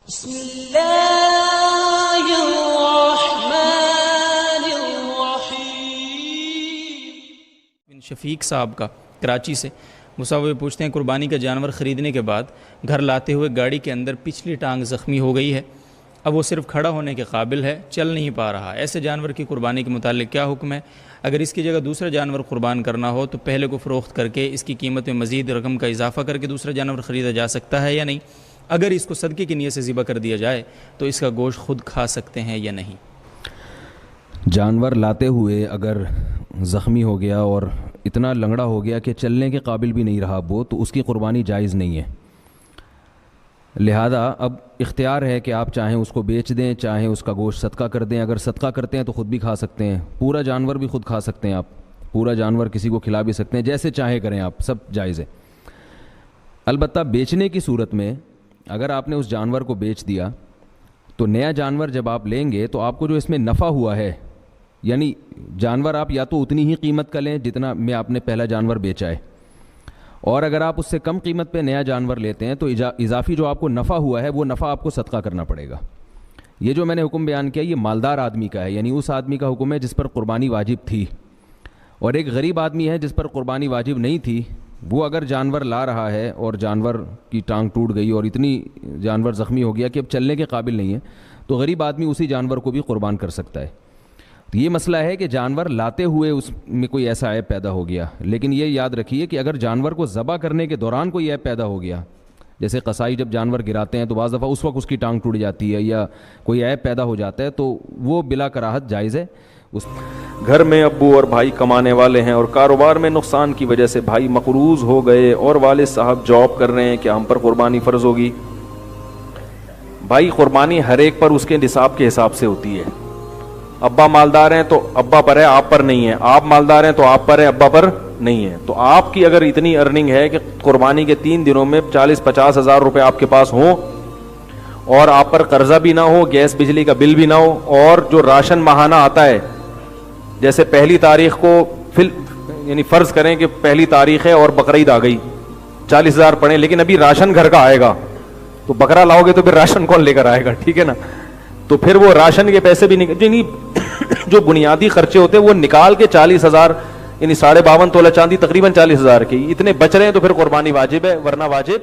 بسم اللہ الرحمن الرحیم۔ بن شفیق صاحب کا کراچی سے مصور پوچھتے ہیں قربانی کا جانور خریدنے کے بعد گھر لاتے ہوئے گاڑی کے اندر پچھلی ٹانگ زخمی ہو گئی ہے، اب وہ صرف کھڑا ہونے کے قابل ہے، چل نہیں پا رہا، ایسے جانور کی قربانی کے متعلق کیا حکم ہے؟ اگر اس کی جگہ دوسرا جانور قربان کرنا ہو تو پہلے کو فروخت کر کے اس کی قیمت میں مزید رقم کا اضافہ کر کے دوسرا جانور خریدا جا سکتا ہے یا نہیں؟ اگر اس کو صدقے کی نیت سے ذبح کر دیا جائے تو اس کا گوشت خود کھا سکتے ہیں یا نہیں؟ جانور لاتے ہوئے اگر زخمی ہو گیا اور اتنا لنگڑا ہو گیا کہ چلنے کے قابل بھی نہیں رہا وہ، تو اس کی قربانی جائز نہیں ہے۔ لہذا اب اختیار ہے کہ آپ چاہیں اس کو بیچ دیں، چاہیں اس کا گوشت صدقہ کر دیں۔ اگر صدقہ کرتے ہیں تو خود بھی کھا سکتے ہیں، پورا جانور بھی خود کھا سکتے ہیں، آپ پورا جانور کسی کو کھلا بھی سکتے ہیں، جیسے چاہے کریں آپ، سب جائز ہے۔ البتہ بیچنے کی صورت میں اگر آپ نے اس جانور کو بیچ دیا تو نیا جانور جب آپ لیں گے تو آپ کو جو اس میں نفع ہوا ہے، یعنی جانور آپ یا تو اتنی ہی قیمت کا لیں جتنا میں آپ نے پہلا جانور بیچا ہے، اور اگر آپ اس سے کم قیمت پہ نیا جانور لیتے ہیں تو اضافی جو آپ کو نفع ہوا ہے وہ نفع آپ کو صدقہ کرنا پڑے گا۔ یہ جو میں نے حکم بیان کیا یہ مالدار آدمی کا ہے، یعنی اس آدمی کا حکم ہے جس پر قربانی واجب تھی، اور ایک غریب آدمی ہے جس پر قربانی واجب نہیں تھی، وہ اگر جانور لا رہا ہے اور جانور کی ٹانگ ٹوٹ گئی اور اتنی جانور زخمی ہو گیا کہ اب چلنے کے قابل نہیں ہے، تو غریب آدمی اسی جانور کو بھی قربان کر سکتا ہے۔ تو یہ مسئلہ ہے کہ جانور لاتے ہوئے اس میں کوئی ایسا عیب پیدا ہو گیا، لیکن یہ یاد رکھیے کہ اگر جانور کو ذبح کرنے کے دوران کوئی عیب پیدا ہو گیا، جیسے قصائی جب جانور گراتے ہیں تو بعض دفعہ اس وقت اس کی ٹانگ ٹوٹ جاتی ہے یا کوئی عیب پیدا ہو جاتا ہے، تو وہ بلا کراہت جائز ہے۔ گھر میں ابو اور بھائی کمانے والے ہیں اور کاروبار میں نقصان کی وجہ سے بھائی مقروض ہو گئے اور والد صاحب جاب کر رہے ہیں، کیا ہم پر قربانی فرض ہوگی؟ بھائی قربانی ہر ایک پر اس کے نصاب کے حساب سے ہوتی ہے۔ ابا مالدار ہیں تو ابا پر ہے، آپ پر نہیں ہے، آپ مالدار ہیں تو آپ پر ہے، ابا پر نہیں ہے۔ تو آپ کی اگر اتنی ارننگ ہے کہ قربانی کے 3 دنوں میں 40-50 ہزار روپے آپ کے پاس ہوں اور آپ پر قرضہ بھی نہ ہو، گیس بجلی کا بل بھی نہ ہو، اور جو راشن ماہانہ آتا ہے، جیسے پہلی تاریخ کو یعنی فرض کریں کہ پہلی تاریخ ہے اور بقرعید آ گئی، 40,000 پڑے، لیکن ابھی راشن گھر کا آئے گا، تو بکرا لاؤ گے تو پھر راشن کون لے کر آئے گا؟ ٹھیک ہے نا؟ تو پھر وہ راشن کے پیسے بھی یعنی جو بنیادی خرچے ہوتے ہیں وہ نکال کے 40,000 یعنی 52.5 تولہ چاندی تقریباً 40,000 کی اتنے بچ رہے ہیں، تو پھر قربانی واجب ہے، ورنہ واجب